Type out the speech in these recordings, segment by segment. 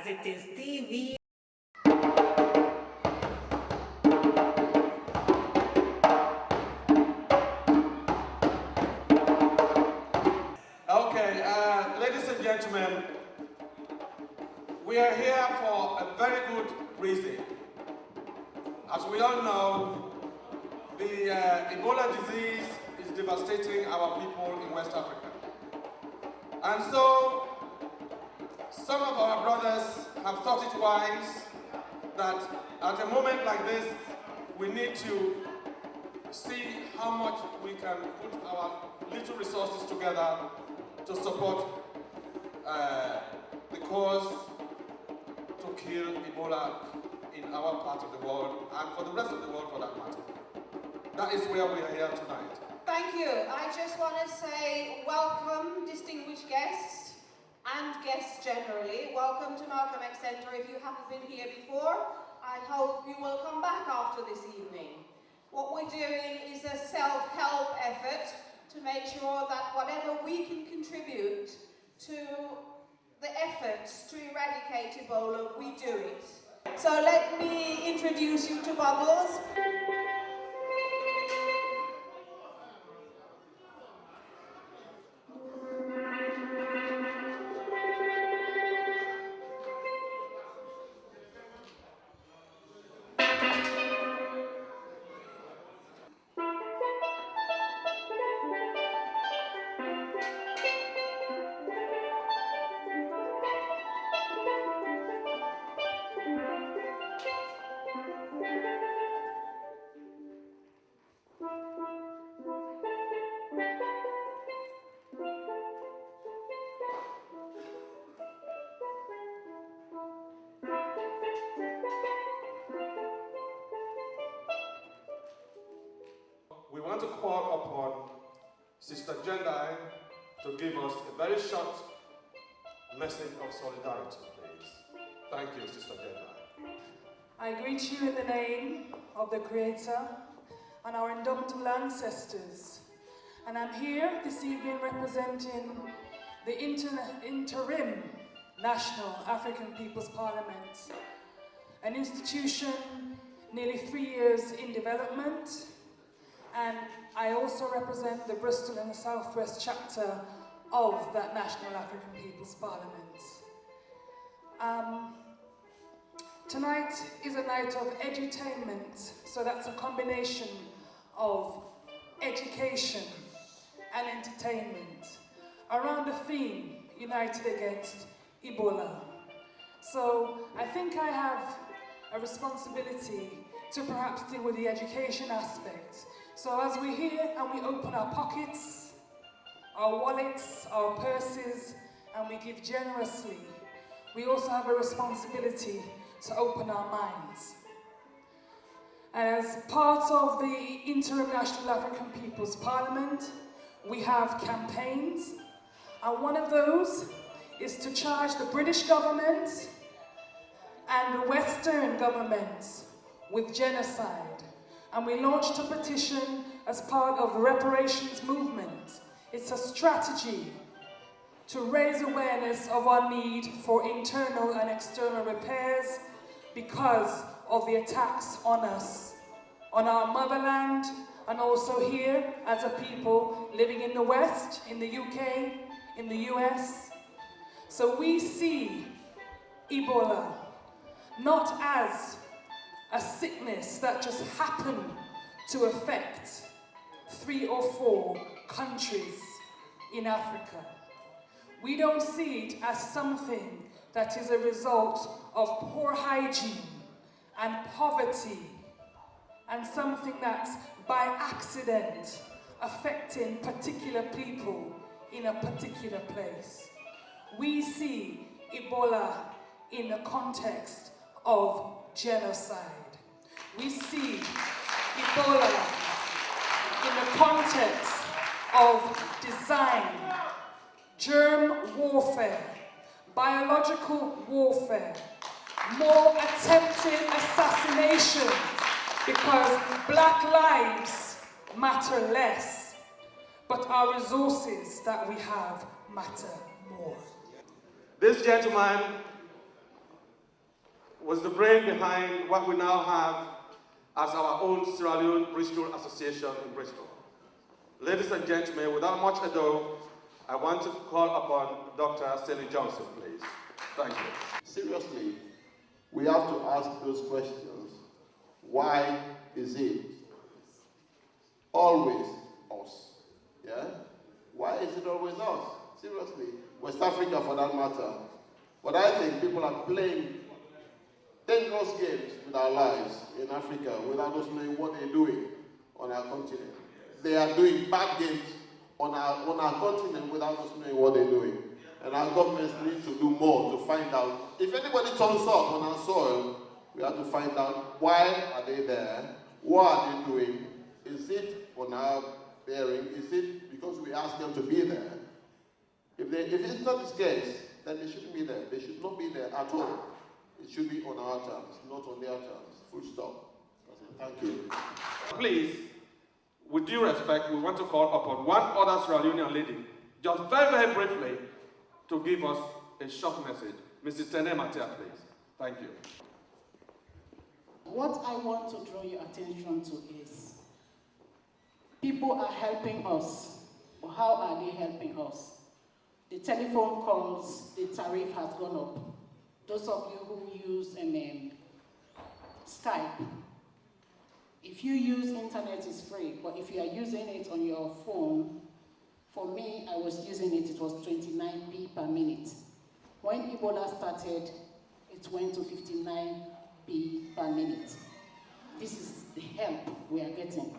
it is TV. Okay, ladies and gentlemen, we are here for a very good reason. As we all know, the Ebola disease is devastating our people in West Africa. And so, some of our brothers have thought it wise that at a moment like this, we need to see how much we can put our little resources together to support the cause to kill Ebola in our part of the world and for the rest of the world for that matter. That is where we are here tonight. Thank you. I just want to say welcome, distinguished guests and guests generally. Welcome to Malcolm X Centre. If you haven't been here before, I hope you will come back after this evening. What we're doing is a self-help effort to make sure that whatever we can contribute to the efforts to eradicate Ebola, we do it. So let me introduce you to Bubbles. We want to call upon Sister Jendai to give us a very short message of solidarity, please. Thank you, Sister Jendai. I greet you in the name of the Creator and our indomitable ancestors. And I'm here this evening representing the interim National African People's Parliament, an institution nearly 3 years in development. And I also represent the Bristol and the Southwest chapter of that National African People's Parliament. Tonight is a night of edutainment, so that's a combination of education and entertainment around the theme United Against Ebola. So I think I have a responsibility to perhaps deal with the education aspect. So as we're here and we open our pockets, our wallets, our purses, and we give generously, we also have a responsibility to open our minds. As part of the Interim National African People's Parliament, we have campaigns, and one of those is to charge the British government and the Western governments with genocide. And we launched a petition as part of the reparations movement. It's a strategy to raise awareness of our need for internal and external repairs because of the attacks on us, on our motherland, and also here as a people living in the West, in the UK, in the US. So we see Ebola not as a sickness that just happened to affect 3 or 4 countries in Africa. We don't see it as something that is a result of poor hygiene and poverty and something that's by accident affecting particular people in a particular place. We see Ebola in the context of genocide. We see Ebola in the context of design, germ warfare, biological warfare, more attempted assassinations because Black lives matter less, but our resources that we have matter more. This gentleman was the brain behind what we now have as our own Sierra Leone Bristol Association in Bristol. Ladies and gentlemen, without much ado, I want to call upon Dr. Sally Johnson, please. Thank you. Seriously, we have to ask those questions. Why is it always us? Yeah? Why is it always us? Seriously, West Africa for that matter. But I think people are playing dangerous games with our lives in Africa without us knowing what they're doing on our continent. They are doing bad games on our continent without us knowing what they're doing. And our governments need to do more to find out. If anybody turns up on our soil, we have to find out why are they there, what are they doing, is it on our bearing, is it because we asked them to be there? If it's not this case, then they shouldn't be there. They should not be there at all. It should be on our terms, not on their terms. Full stop. Thank you. Please, with due respect, we want to call upon one other Sierra Leonean lady, just very, very briefly, to give us a short message. Mrs. Tene Matia, please. Thank you. What I want to draw your attention to is people are helping us, but how are they helping us? The telephone calls, the tariff has gone up. Those of you who use Skype, if you use internet, it's free, but if you are using it on your phone, for me, I was using it, it was 29p per minute. When Ebola started, it went to 59p per minute. This is the help we are getting.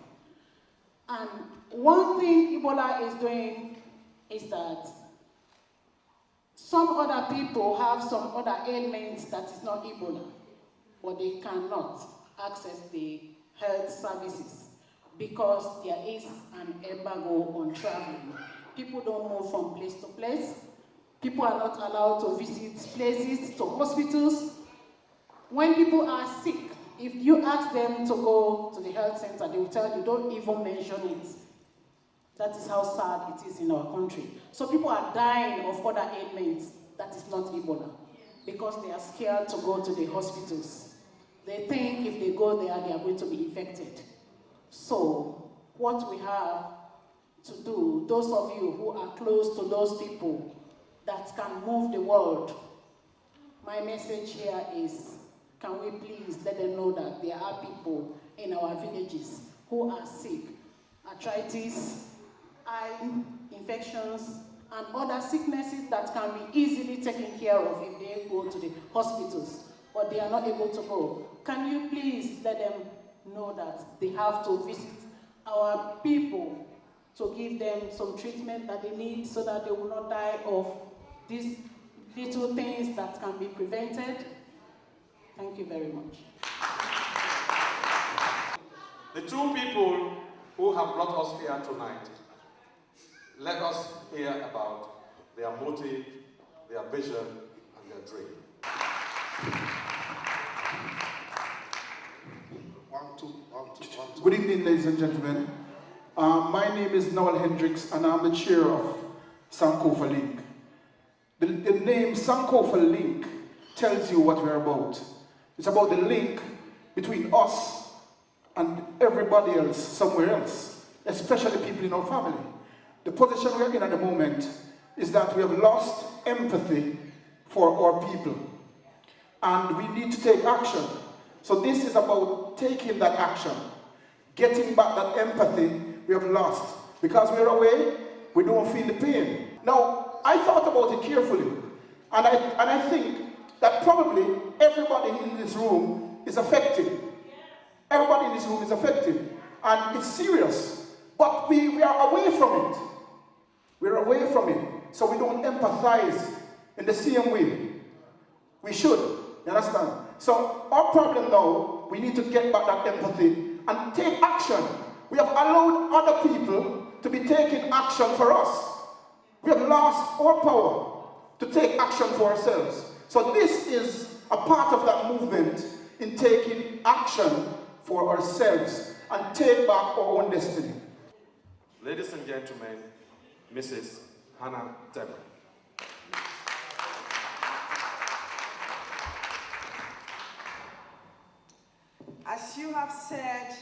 And one thing Ebola is doing is that some other people have some other ailments that is not Ebola, but they cannot access the health services because there is an embargo on traveling. People don't move from place to place. People are not allowed to visit places, to hospitals. When people are sick, if you ask them to go to the health center, they will tell you, don't even mention it. That is how sad it is in our country. So people are dying of other ailments that is not Ebola because they are scared to go to the hospitals. They think if they go there, they are going to be infected. So what we have to do, those of you who are close to those people that can move the world, my message here is, can we please let them know that there are people in our villages who are sick, arthritis, eye infections, and other sicknesses that can be easily taken care of if they go to the hospitals, but they are not able to go. Can you please let them know that they have to visit our people to give them some treatment that they need so that they will not die of these little things that can be prevented? Thank you very much. The two people who have brought us here tonight, let us hear about their motive, their vision, and their dream. Good evening, ladies and gentlemen. My name is Noel Hendricks, and I'm the chair of Sankofa Link. The name Sankofa Link tells you what we're about. It's about the link between us and everybody else somewhere else, especially people in our family. The position we're in at the moment is that we have lost empathy for our people, and we need to take action. So this is about taking that action, getting back that empathy we have lost. Because we're away, we don't feel the pain. Now, I thought about it carefully, and I think that probably everybody in this room is affected. Everybody in this room is affected, and it's serious. But we are away from it. We're away from it, so we don't empathize in the same way we should. You understand? So our problem now, we need to get back that empathy and take action. We have allowed other people to be taking action for us. We have lost our power to take action for ourselves. So this is a part of that movement in taking action for ourselves and take back our own destiny. Ladies and gentlemen, Mrs. Hannah Deborah. As you have said,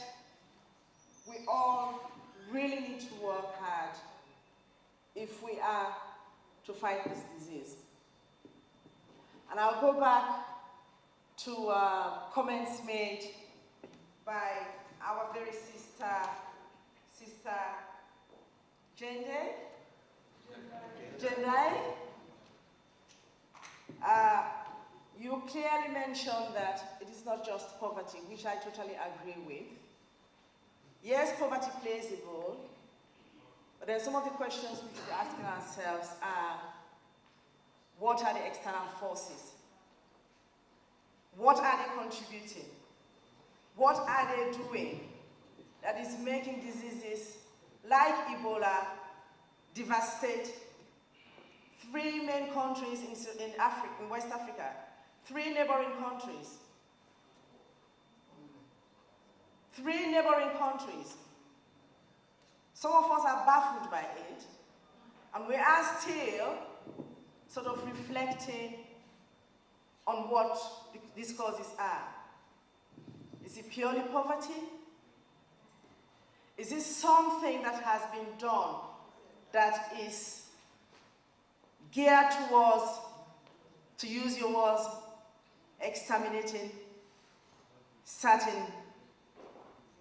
we all really need to work hard if we are to fight this disease. And I'll go back to comments made by our very sister Jendai. You clearly mentioned that it is not just poverty, which I totally agree with. Yes, poverty plays a role, but then some of the questions we should be asking ourselves are, what are the external forces? What are they contributing? What are they doing that is making diseases like Ebola devastate 3 main countries in Africa, in West Africa, 3 neighboring countries. 3 neighboring countries. Some of us are baffled by it, and we are still sort of reflecting on what these causes are. Is it purely poverty? Is it something that has been done that is geared towards, to use your words, exterminating certain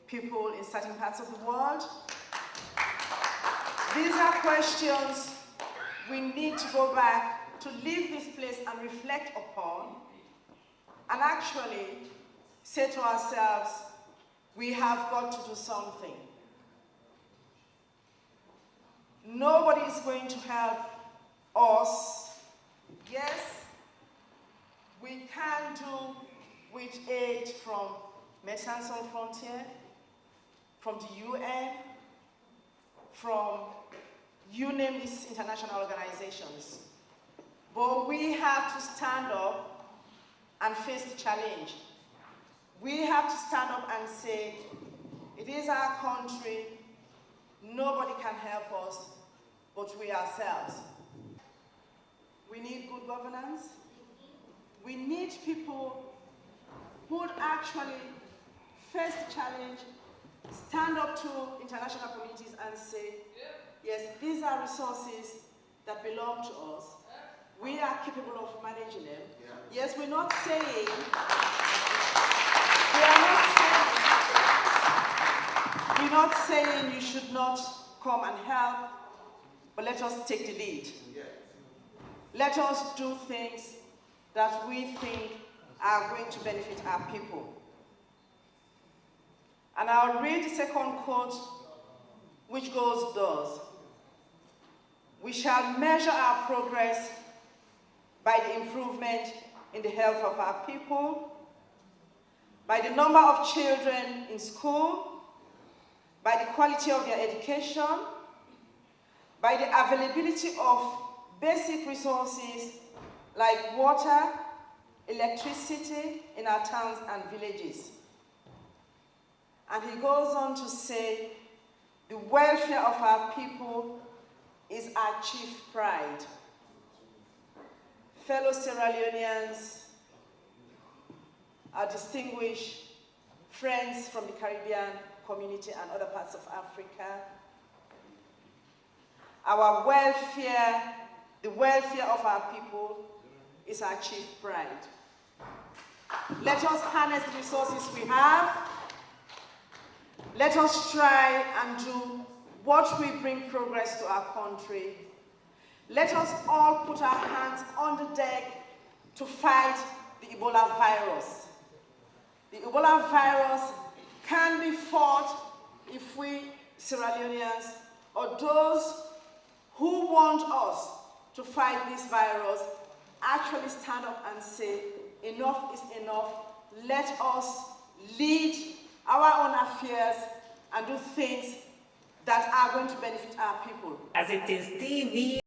people in certain parts of the world? These are questions we need to go back to leave this place and reflect upon, and actually say to ourselves, we have got to do something. Nobody is going to help us. Yes, we can do with aid from Médecins Sans Frontières, from the UN, from you name these international organizations. But we have to stand up and face the challenge. We have to stand up and say, it is our country, nobody can help us but we ourselves. We need good governance. We need people who would actually face the challenge, stand up to international communities and say, yes, these are resources that belong to us. We are capable of managing them. Yeah. Yes, we're not saying, we're not saying you should not come and help, but let us take the lead. Yeah. Let us do things that we think are going to benefit our people. And I'll read the second quote, which goes thus: we shall measure our progress by the improvement in the health of our people, by the number of children in school, by the quality of their education, by the availability of basic resources like water, electricity in our towns and villages. And he goes on to say, the welfare of our people is our chief pride. Fellow Sierra Leoneans, our distinguished friends from the Caribbean community and other parts of Africa, our welfare, the welfare of our people is our chief pride. Let us harness the resources we have. Let us try and do what will bring progress to our country. Let us all put our hands on the deck to fight the Ebola virus. The Ebola virus can be fought if we Sierra Leoneans, or those who want us to fight this virus, actually stand up and say, enough is enough. Let us lead our own affairs and do things that are going to benefit our people. As it is TV.